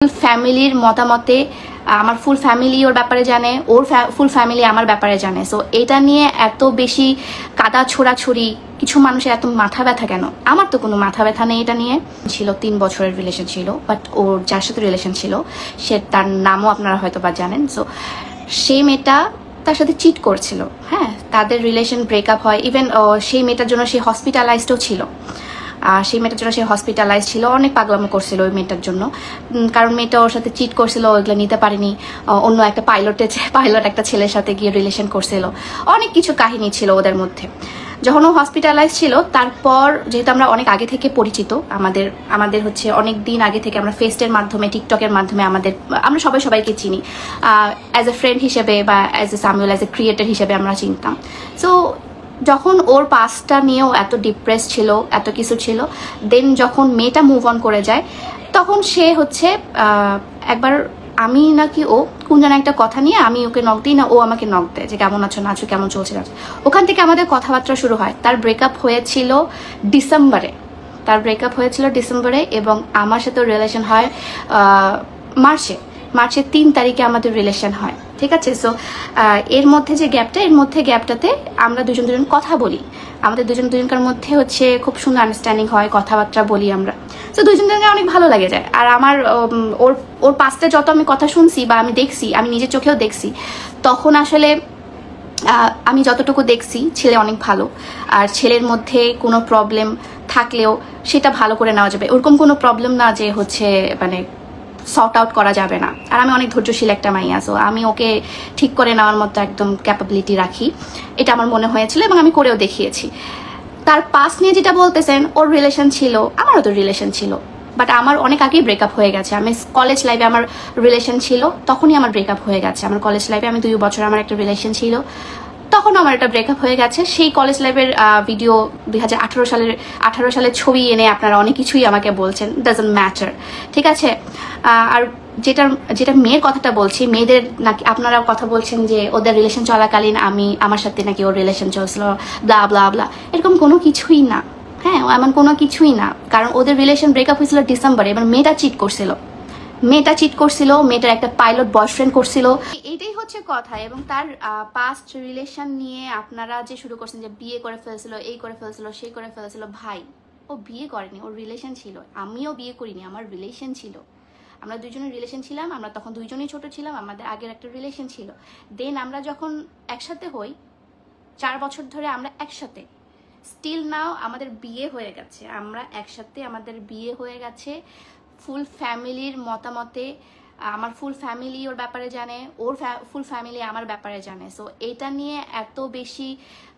ফ্যামিলির মতামতে আমার full family ওর ব্যাপারে জানে, ওর ফুল ফ্যামিলি আমার ব্যাপারে জানে। সো এটা নিয়ে এত বেশি কাদা ছোড়াছড়ি, কিছু মানুষের এত মাথা ব্যথা কেন? আমার তো কোনো মাথা ব্যথা নেই এটা নিয়ে। ছিল 3 বছরের রিলেশন ছিল, বাট ওর যার সাথে রিলেশন ছিল সে তার নামও আপনারা হয়তো বা জানেন। সো সেই মেয়েটা তার সাথে চিট করছিল। হ্যাঁ, তাদের রিলেশন ব্রেকআপ হয়। ইভেন সেই মেয়েটার জন্য সে হসপিটালাইজডও ছিল। সেই মেয়েটার জন্য সে হসপিটালাইজ ছিল, অনেক পাগলামো করছিল ওই মেয়েটার জন্য। কারণ মেয়েটা ওর সাথে চিট করছিল, ওইগুলো নিতে পারেনি। অন্য একটা পাইলট একটা ছেলের সাথে গিয়ে রিলেশন করছিল। অনেক কিছু কাহিনী ছিল ওদের মধ্যে। যখন ও হসপিটালাইজ ছিল, তারপর যেহেতু আমরা অনেক আগে থেকে পরিচিত, আমাদের হচ্ছে অনেক দিন আগে থেকে আমরা ফেসটের মাধ্যমে, টিকটকের মাধ্যমে আমরা সবাইকে চিনি। অ্যাজ এ ফ্রেন্ড হিসেবে বা as a Samiul, as a creator হিসেবে আমরা চিনতাম। সো যখন ওর পাস্টটা নিয়েও এত ডিপ্রেস ছিল, এত কিছু ছিল, দেন যখন মেয়েটা মুভ অন করে যায়, তখন সে হচ্ছে একবার আমি নাকি ও কোন যেন একটা কথা নিয়ে আমি ওকে নক দিই, না ও আমাকে নক দেয় যে কেমন আছো না আছো, কেমন চলছে না। ওখান থেকে আমাদের কথাবার্তা শুরু হয়। তার ব্রেকআপ হয়েছিল ডিসেম্বরে, এবং আমার সাথে রিলেশন হয় মার্চের 3 তারিখে আমাদের রিলেশন হয়। ঠিক আছে। সো এর মধ্যে যে গ্যাপটাতে আমরা দুজন কথা বলি। আমাদের দুজনকার মধ্যে হচ্ছে খুব সুন্দর আন্ডারস্ট্যান্ডিং হয়, কথাবার্তা বলি আমরা। সো দুজনকে অনেক ভালো লাগে যায়। আর আমার ওর পাস্টে যত আমি কথা শুনছি বা আমি দেখছি, আমি নিজের চোখেও দেখছি, তখন আসলে আমি যতটুকু দেখছি ছেলে অনেক ভালো। আর ছেলের মধ্যে কোনো প্রবলেম থাকলেও সেটা ভালো করে নেওয়া যাবে। ওরকম কোনো প্রবলেম না যে হচ্ছে মানে সর্ট আউট করা যাবে না। আর আমি অনেক ধৈর্যশীল একটা মাইয়া, সো আমি ওকে ঠিক করে নেওয়ার মতো একদম ক্যাপাবিলিটি রাখি। এটা আমার মনে হয়েছিল এবং আমি করেও দেখিয়েছি। তার পাস নিয়ে যেটা বলতেছেন, ওর রিলেশন ছিল, আমারও তো রিলেশন ছিল, বাট আমার অনেক আগেই ব্রেকআপ হয়ে গেছে। আমি কলেজ লাইফে আমার রিলেশন ছিল, তখনই আমার ব্রেকআপ হয়ে গেছে। আমার কলেজ লাইফে আমি 2 বছর আমার একটা রিলেশন ছিল, তখন আমার একটা ব্রেকআপ হয়ে গেছে। সেই কলেজ লাইফের ভিডিও 2018 সালের ছবি এনে আপনারা অনেক কিছুই আমাকে বলছেন, ডাজন্ট ম্যাটার। ঠিক আছে। আর যেটা মেয়ের কথাটা বলছি, মেয়েদের নাকি আপনারা কথা বলছেন যে ওদের রিলেশন চলাকালীন আমার সাথে নাকি ওর রিলেশন চলছিল, ব্লা ব্লা ব্লা। এরকম কোনো কিছুই না। হ্যাঁ, এমন কোনো কিছুই না। কারণ ওদের রিলেশন ব্রেকআপ হয়েছিল ডিসেম্বরে। এবার মেয়েটা চিট করছিল, মেয়েটার একটা পাইলট বয়ফ্রেন্ড করছিল। এইটাই হচ্ছে কথা। এবং তার পাস্ট রিলেশন নিয়ে আপনারা যে শুরু করছেন যে বিয়ে করে ফেলছিল, এই করে ফেলছিল, সেই করে ফেলছিল। ভাই, ও বিয়ে করেনি, ওর রিলেশন ছিল। আমিও বিয়ে করিনি, আমার রিলেশন ছিল। আমরা দুজনের রিলেশন ছিলাম। আমরা তখন দুইজনই ছোট ছিলাম। আমাদের আগের একটা রিলেশন ছিল। দেন আমরা যখন একসাথে হই, 4 বছর ধরে আমরা একসাথে, স্টিল নাও আমাদের বিয়ে হয়ে গেছে। আমরা একসাথে, আমাদের বিয়ে হয়ে গেছে। ফুল ফ্যামিলির মতামতে আমার ফুল ফ্যামিলি ওর ব্যাপারে জানে, ওর ফুল ফ্যামিলি আমার ব্যাপারে জানে। সো এটা নিয়ে এত বেশি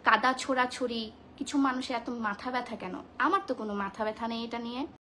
কাদা ছোড়াছড়ি, কিছু মানুষের এত মাথা ব্যথা কেন? আমার তো কোনো মাথা ব্যথা নেই এটা নিয়ে।